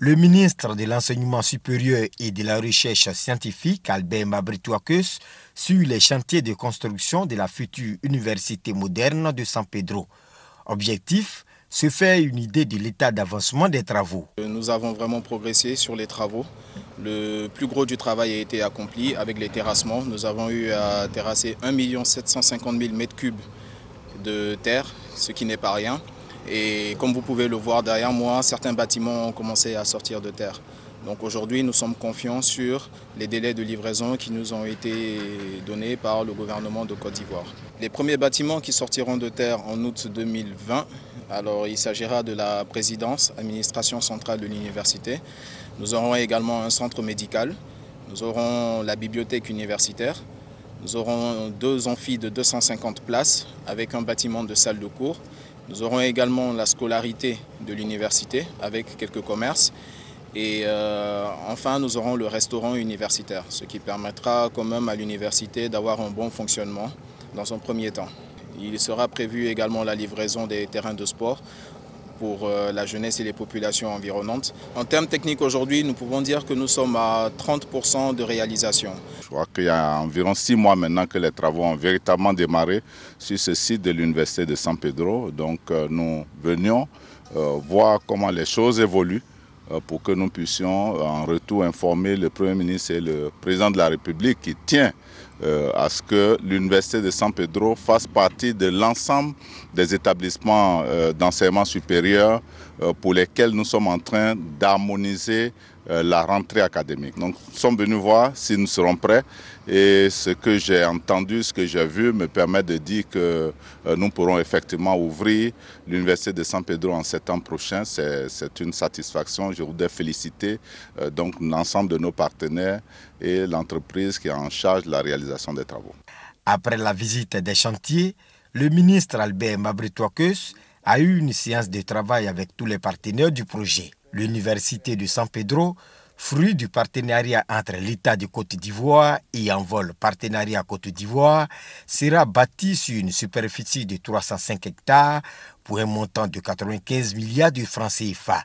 Le ministre de l'Enseignement supérieur et de la Recherche scientifique, Albert Mabritoakos, suit les chantiers de construction de la future université moderne de San Pedro. Objectif, se faire une idée de l'état d'avancement des travaux. Nous avons vraiment progressé sur les travaux. Le plus gros du travail a été accompli avec les terrassements. Nous avons eu à terrasser 1 750 000 m3 de terre, ce qui n'est pas rien. Et comme vous pouvez le voir derrière moi, certains bâtiments ont commencé à sortir de terre. Donc aujourd'hui, nous sommes confiants sur les délais de livraison qui nous ont été donnés par le gouvernement de Côte d'Ivoire. Les premiers bâtiments qui sortiront de terre en août 2020, alors il s'agira de la présidence, administration centrale de l'université. Nous aurons également un centre médical, nous aurons la bibliothèque universitaire, nous aurons 2 amphis de 250 places avec un bâtiment de salle de cours. Nous aurons également la scolarité de l'université avec quelques commerces. Et enfin, nous aurons le restaurant universitaire, ce qui permettra quand même à l'université d'avoir un bon fonctionnement dans un premier temps. Il sera prévu également la livraison des terrains de sport pour la jeunesse et les populations environnantes. En termes techniques, aujourd'hui, nous pouvons dire que nous sommes à 30% de réalisation. Je crois qu'il y a environ 6 mois maintenant que les travaux ont véritablement démarré sur ce site de l'Université de San Pedro. Donc nous venions voir comment les choses évoluent pour que nous puissions en retour informer le Premier ministre et le Président de la République qui tient à ce que l'Université de San Pedro fasse partie de l'ensemble des établissements d'enseignement supérieur pour lesquels nous sommes en train d'harmoniser la rentrée académique. Donc nous sommes venus voir si nous serons prêts et ce que j'ai entendu, ce que j'ai vu me permet de dire que nous pourrons effectivement ouvrir l'Université de San Pedro en septembre prochain. C'est une satisfaction. Je voudrais féliciter donc l'ensemble de nos partenaires et l'entreprise qui est en charge de la réalisation des travaux. Après la visite des chantiers, le ministre Albert Mabritoakos a eu une séance de travail avec tous les partenaires du projet. L'Université de San Pedro, fruit du partenariat entre l'État de Côte d'Ivoire et Envol Partenariat Côte d'Ivoire, sera bâtie sur une superficie de 305 hectares pour un montant de 95 milliards de francs CFA.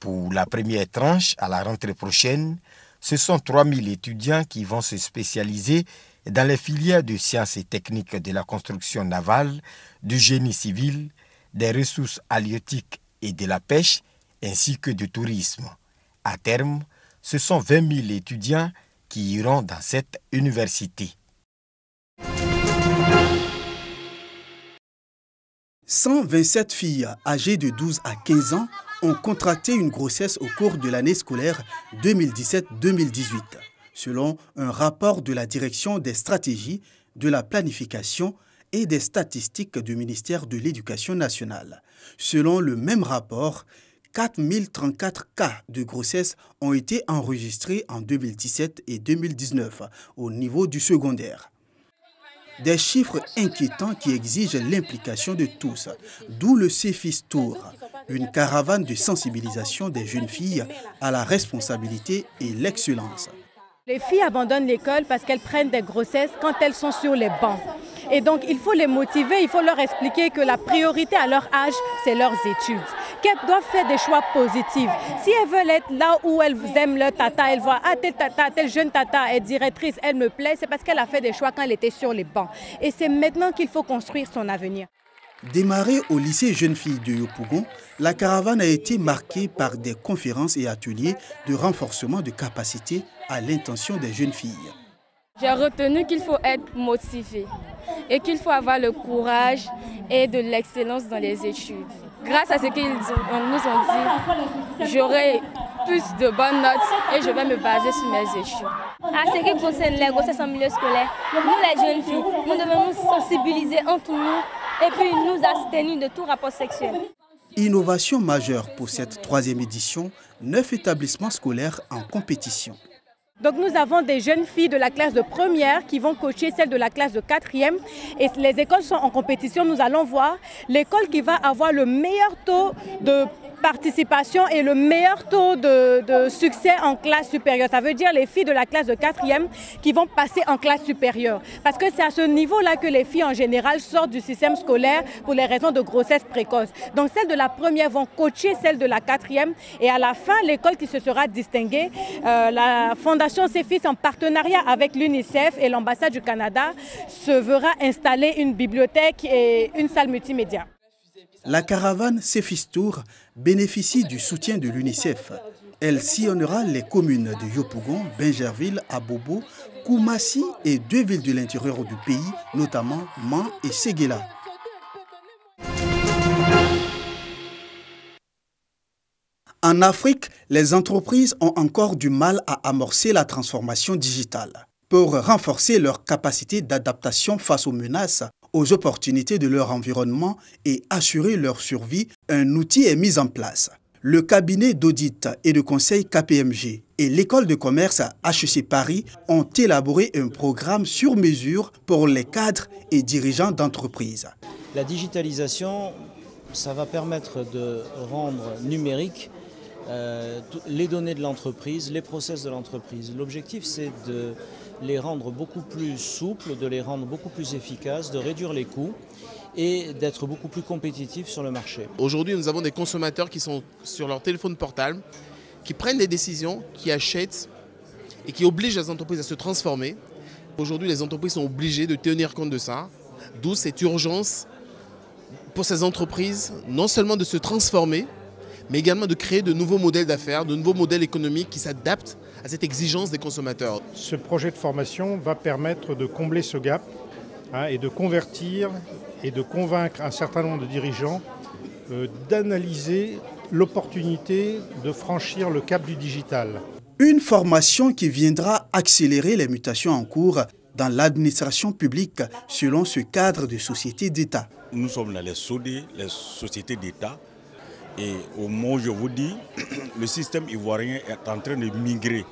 Pour la première tranche, à la rentrée prochaine, ce sont 3000 étudiants qui vont se spécialiser dans les filières de sciences et techniques de la construction navale, du génie civil, des ressources halieutiques et de la pêche, ainsi que du tourisme. À terme, ce sont 20 000 étudiants qui iront dans cette université. 127 filles âgées de 12 à 15 ans ont contracté une grossesse au cours de l'année scolaire 2017-2018, selon un rapport de la Direction des stratégies, de la planification et des statistiques du ministère de l'Éducation nationale. Selon le même rapport, 4034 cas de grossesse ont été enregistrés en 2017 et 2019 au niveau du secondaire. Des chiffres inquiétants qui exigent l'implication de tous, d'où le CEFIS Tour, une caravane de sensibilisation des jeunes filles à la responsabilité et l'excellence. Les filles abandonnent l'école parce qu'elles prennent des grossesses quand elles sont sur les bancs. Et donc, il faut les motiver, il faut leur expliquer que la priorité à leur âge, c'est leurs études. Qu'elles doivent faire des choix positifs. Si elles veulent être là où elles aiment leur tata, elles voient « Ah, tel tata, telle jeune tata est directrice, elle me plaît », c'est parce qu'elle a fait des choix quand elle était sur les bancs. Et c'est maintenant qu'il faut construire son avenir. Démarrée au lycée Jeunes Filles de Yopougon, la caravane a été marquée par des conférences et ateliers de renforcement de capacités à l'intention des jeunes filles. J'ai retenu qu'il faut être motivé et qu'il faut avoir le courage et de l'excellence dans les études. Grâce à ce qu'ils nous ont dit, j'aurai plus de bonnes notes et je vais me baser sur mes études. À ce qui concerne les grossesses en milieu scolaire, nous les jeunes filles, nous devons nous sensibiliser entre nous et puis nous abstenir de tout rapport sexuel. Innovation majeure pour cette 3e édition, 9 établissements scolaires en compétition. Donc nous avons des jeunes filles de la classe de première qui vont coacher celles de la classe de 4e et les écoles sont en compétition. Nous allons voir l'école qui va avoir le meilleur taux de participation et le meilleur taux de succès en classe supérieure. Ça veut dire les filles de la classe de 4e qui vont passer en classe supérieure. Parce que c'est à ce niveau-là que les filles en général sortent du système scolaire pour les raisons de grossesse précoce. Donc celles de la première vont coacher celles de la 4e et à la fin, l'école qui se sera distinguée, la Fondation CEFIS en partenariat avec l'UNICEF et l'ambassade du Canada se verra installer une bibliothèque et une salle multimédia. La caravane CEFIS Tour bénéficie du soutien de l'UNICEF. Elle sillonnera les communes de Yopougon, Bingerville, Abobo, Koumassi et 2 villes de l'intérieur du pays, notamment Man et Séguéla. En Afrique, les entreprises ont encore du mal à amorcer la transformation digitale. Pour renforcer leur capacité d'adaptation face aux menaces, aux opportunités de leur environnement et assurer leur survie, un outil est mis en place. Le cabinet d'audit et de conseil KPMG et l'école de commerce HEC Paris ont élaboré un programme sur mesure pour les cadres et dirigeants d'entreprises. La digitalisation, ça va permettre de rendre numérique les données de l'entreprise, les process de l'entreprise. L'objectif, c'est de les rendre beaucoup plus souples, de les rendre beaucoup plus efficaces, de réduire les coûts et d'être beaucoup plus compétitifs sur le marché. Aujourd'hui, nous avons des consommateurs qui sont sur leur téléphone portable, qui prennent des décisions, qui achètent et qui obligent les entreprises à se transformer. Aujourd'hui, les entreprises sont obligées de tenir compte de ça, d'où cette urgence pour ces entreprises, non seulement de se transformer, mais également de créer de nouveaux modèles d'affaires, de nouveaux modèles économiques qui s'adaptent à cette exigence des consommateurs. Ce projet de formation va permettre de combler ce gap et de convertir et de convaincre un certain nombre de dirigeants d'analyser l'opportunité de franchir le cap du digital. Une formation qui viendra accélérer les mutations en cours dans l'administration publique selon ce cadre de société d'État. Nous sommes dans les SODE, les sociétés d'État. Et au moment où je vous dis, le système ivoirien est en train de migrer.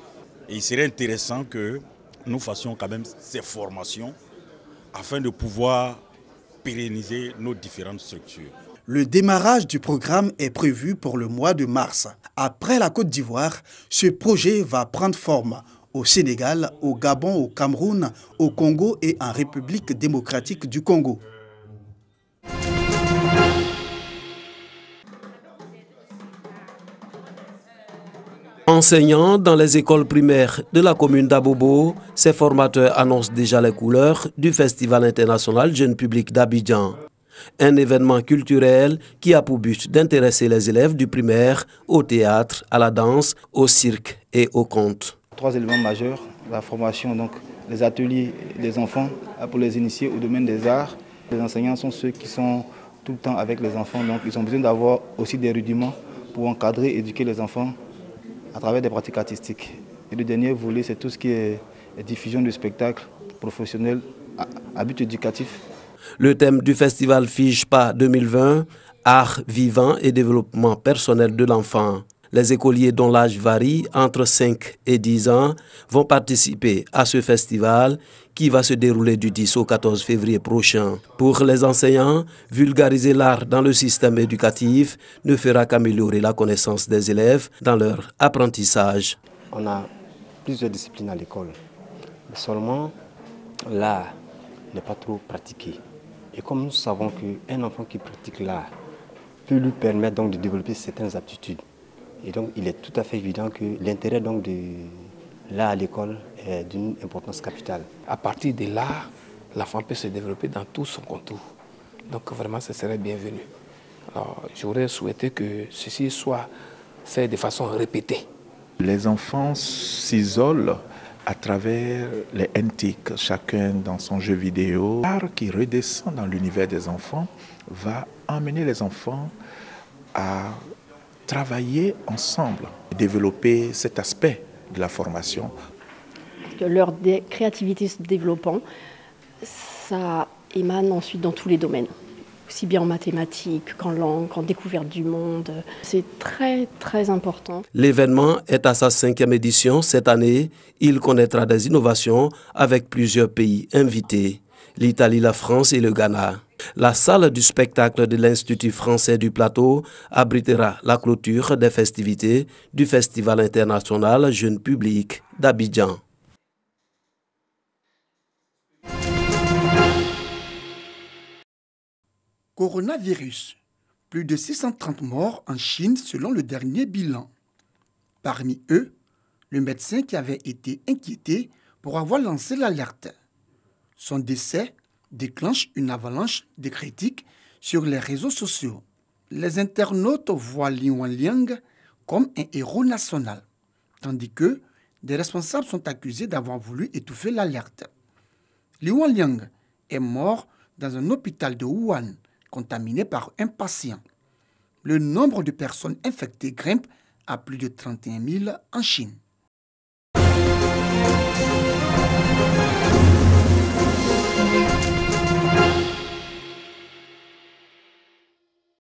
Et il serait intéressant que nous fassions quand même ces formations afin de pouvoir pérenniser nos différentes structures. Le démarrage du programme est prévu pour le mois de mars. Après la Côte d'Ivoire, ce projet va prendre forme au Sénégal, au Gabon, au Cameroun, au Congo et en République démocratique du Congo. Enseignant dans les écoles primaires de la commune d'Abobo, ces formateurs annoncent déjà les couleurs du Festival international Jeune Public d'Abidjan. Un événement culturel qui a pour but d'intéresser les élèves du primaire au théâtre, à la danse, au cirque et au conte. 3 éléments majeurs, la formation, donc les ateliers des enfants pour les initier au domaine des arts. Les enseignants sont ceux qui sont tout le temps avec les enfants, donc ils ont besoin d'avoir aussi des rudiments pour encadrer et éduquer les enfants à travers des pratiques artistiques. Et le dernier volet, c'est tout ce qui est diffusion de spectacles professionnels à but éducatif. Le thème du festival FIGEPA 2020, Art vivant et développement personnel de l'enfant. Les écoliers dont l'âge varie entre 5 et 10 ans vont participer à ce festival qui va se dérouler du 10 au 14 février prochain. Pour les enseignants, vulgariser l'art dans le système éducatif ne fera qu'améliorer la connaissance des élèves dans leur apprentissage. On a plusieurs disciplines à l'école, mais seulement l'art n'est pas trop pratiqué. Et comme nous savons qu'un enfant qui pratique l'art peut lui permettre donc de développer certaines aptitudes. Et donc il est tout à fait évident que l'intérêt donc de l'art à l'école est d'une importance capitale. À partir de l'art, l'enfant peut se développer dans tout son contour. Donc vraiment, ce serait bienvenu. Alors, j'aurais souhaité que ceci soit fait de façon répétée. Les enfants s'isolent à travers les NTIC, chacun dans son jeu vidéo. L'art qui redescend dans l'univers des enfants va emmener les enfants à travailler ensemble, développer cet aspect de la formation. Leur créativité se développant, ça émane ensuite dans tous les domaines, aussi bien en mathématiques qu'en langue, qu'en découverte du monde. C'est très très important. L'événement est à sa 5e édition cette année. Il connaîtra des innovations avec plusieurs pays invités, l'Italie, la France et le Ghana. La salle du spectacle de l'Institut français du Plateau abritera la clôture des festivités du Festival international Jeune Public d'Abidjan. Coronavirus. Plus de 630 morts en Chine selon le dernier bilan. Parmi eux, le médecin qui avait été inquiété pour avoir lancé l'alerte. Son décès déclenche une avalanche de critiques sur les réseaux sociaux. Les internautes voient Li Wenliang comme un héros national, tandis que des responsables sont accusés d'avoir voulu étouffer l'alerte. Li Wenliang est mort dans un hôpital de Wuhan, contaminé par un patient. Le nombre de personnes infectées grimpe à plus de 31 000 en Chine.